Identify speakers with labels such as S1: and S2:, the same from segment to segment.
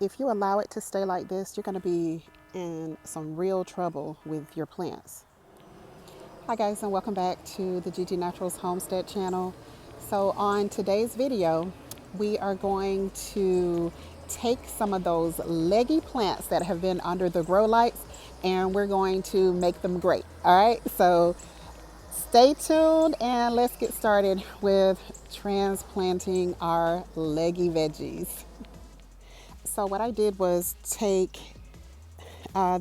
S1: If you allow it to stay like this, you're going to be in some real trouble with your plants. Hi guys, and welcome back to the Gigi Naturals Homestead channel. So on today's video, we are going to take some of those leggy plants that have been under the grow lights and we're going to make them great. All right, so stay tuned and let's get started with transplanting our leggy veggies. So what I did was take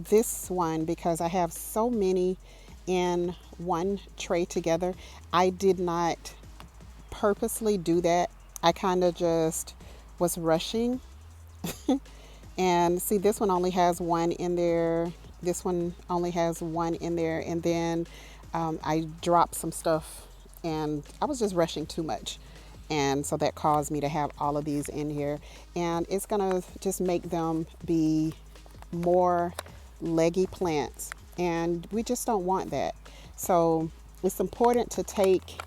S1: this one because I have so many in one tray together. I did not purposely do that. I kind of just was rushing. And see, this one only has one in there. This one only has one in there. And then I dropped some stuff and I was just rushing too much. And so that caused me to have all of these in here. And it's going to just make them be more leggy plants. And we just don't want that. So it's important to take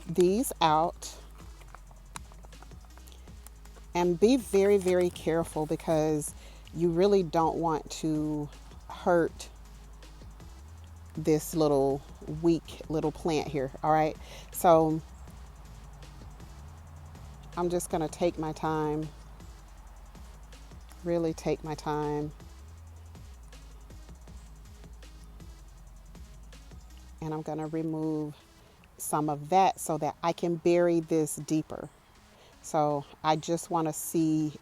S1: these out and be very, very careful because you really don't want to hurt this little weak little plant here. All right. So I'm just going to take my time, really take my time. And I'm going to remove some of that so that I can bury this deeper. So I just want to see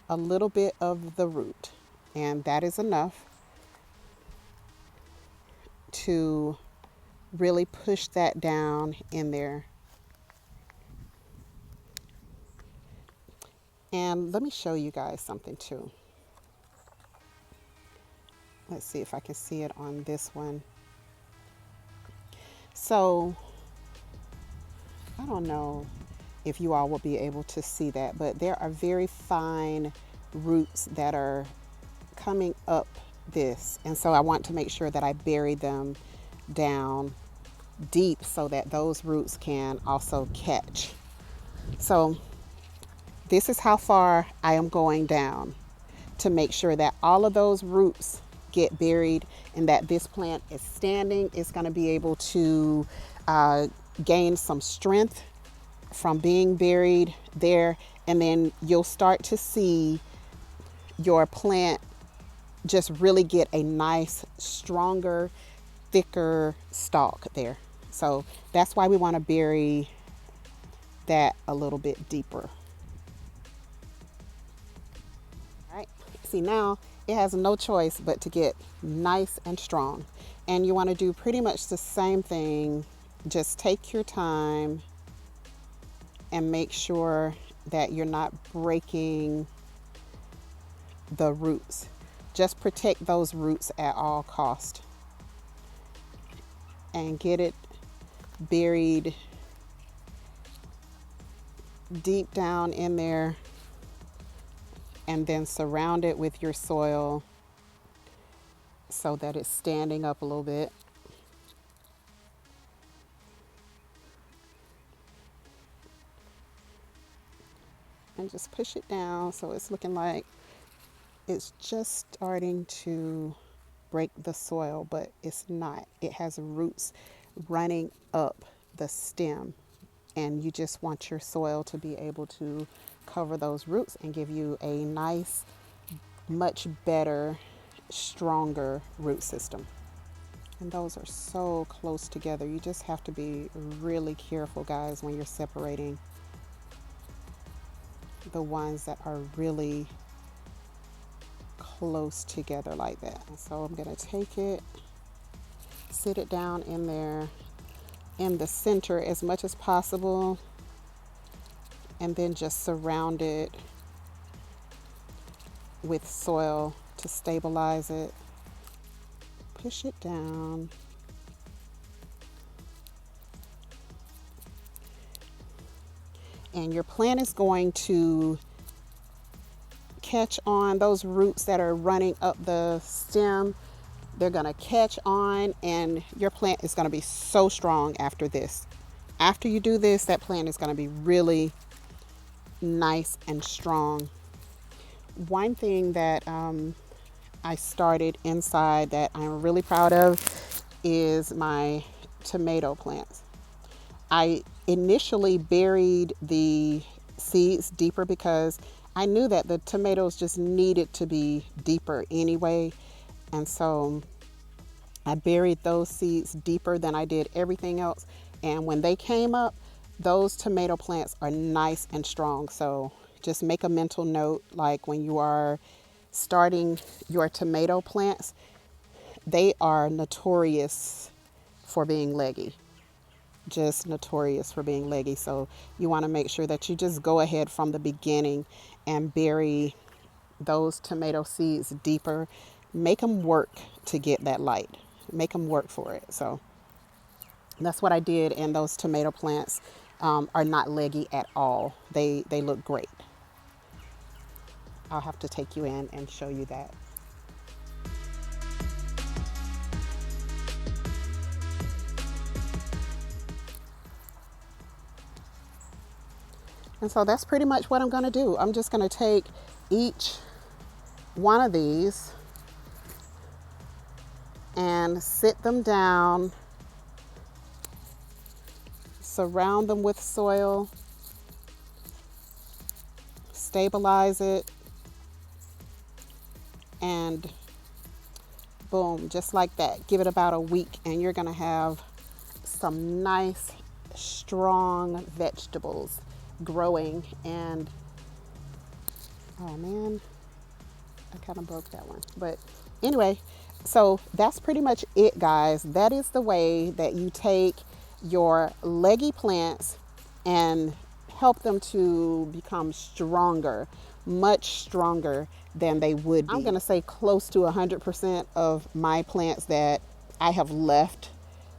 S1: a little bit of the root, and that is enough to really push that down in there. And let me show you guys something too. Let's see if I can see it on this one. So I don't know if you all will be able to see that, but there are very fine roots that are coming up this. And so I want to make sure that I bury them down deep so that those roots can also catch. So this is how far I am going down to make sure that all of those roots get buried and that this plant is standing. It's going to be able to gain some strength from being buried there, and then you'll start to see your plant just really get a nice, stronger, thicker stalk there. So that's why we want to bury that a little bit deeper. All right, see, now it has no choice but to get nice and strong, and you want to do pretty much the same thing. Just take your time and make sure that you're not breaking the roots. Just protect those roots at all cost and get it buried deep down in there, and then surround it with your soil so that it's standing up a little bit. And just push it down so it's looking like it's just starting to break the soil, but it's not. It has roots running up the stem, and you just want your soil to be able to cover those roots and give you a nice, much better, stronger root system. And those are so close together. You just have to be really careful, guys, when you're separating the ones that are really close together like that. And so I'm going to take it, sit it down in there in the center as much as possible, and then just surround it with soil to stabilize it. Push it down. And your plant is going to catch on those roots that are running up the stem. They're going to catch on, and your plant is going to be so strong after this. After you do this, that plant is going to be really nice and strong. one thing that I started inside that I'm really proud of is my tomato plants. I initially buried the seeds deeper because I knew that the tomatoes just needed to be deeper anyway. And so I buried those seeds deeper than I did everything else. And when they came up, those tomato plants are nice and strong. So just make a mental note, like when you are starting your tomato plants, they are notorious for being leggy. Just notorious for being leggy. So you want to make sure that you just go ahead from the beginning and bury those tomato seeds deeper. Make them work to get that light. Make them work for it. So that's what I did, and those tomato plants are not leggy at all. They look great. I'll have to take you in and show you that. And so that's pretty much what I'm going to do. I'm just going to take each one of these and sit them down, surround them with soil, stabilize it, and boom, just like that. Give it about a week and you're going to have some nice, strong vegetables growing. And oh man, I kind of broke that one. But anyway, so that's pretty much it, guys. That is the way that you take your leggy plants and help them to become stronger, much stronger than they would be. I'm going to say close to 100% of my plants that I have left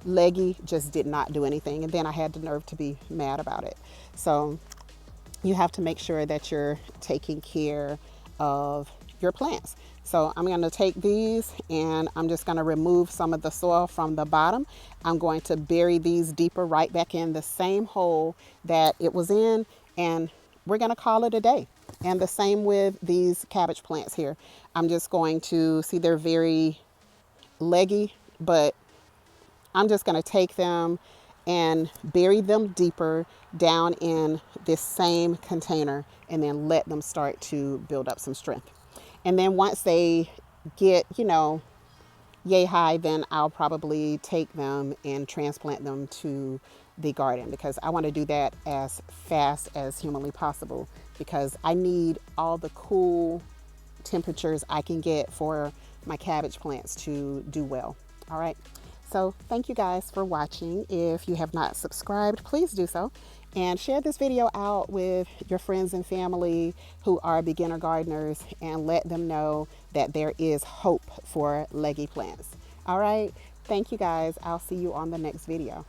S1: leggy just did not do anything. And then I had the nerve to be mad about it. So you have to make sure that you're taking care of your plants. So I'm going to take these and I'm just going to remove some of the soil from the bottom. I'm going to bury these deeper right back in the same hole that it was in, and we're going to call it a day. And the same with these cabbage plants here. I'm just going to see, they're very leggy, but I'm just going to take them and bury them deeper down in this same container and then let them start to build up some strength. And then once they get, yay high, then I'll probably take them and transplant them to the garden, because I want to do that as fast as humanly possible, because I need all the cool temperatures I can get for my cabbage plants to do well. All right. So thank you guys for watching. If you have not subscribed, please do so. And share this video out with your friends and family who are beginner gardeners, and let them know that there is hope for leggy plants. All right. Thank you guys. I'll see you on the next video.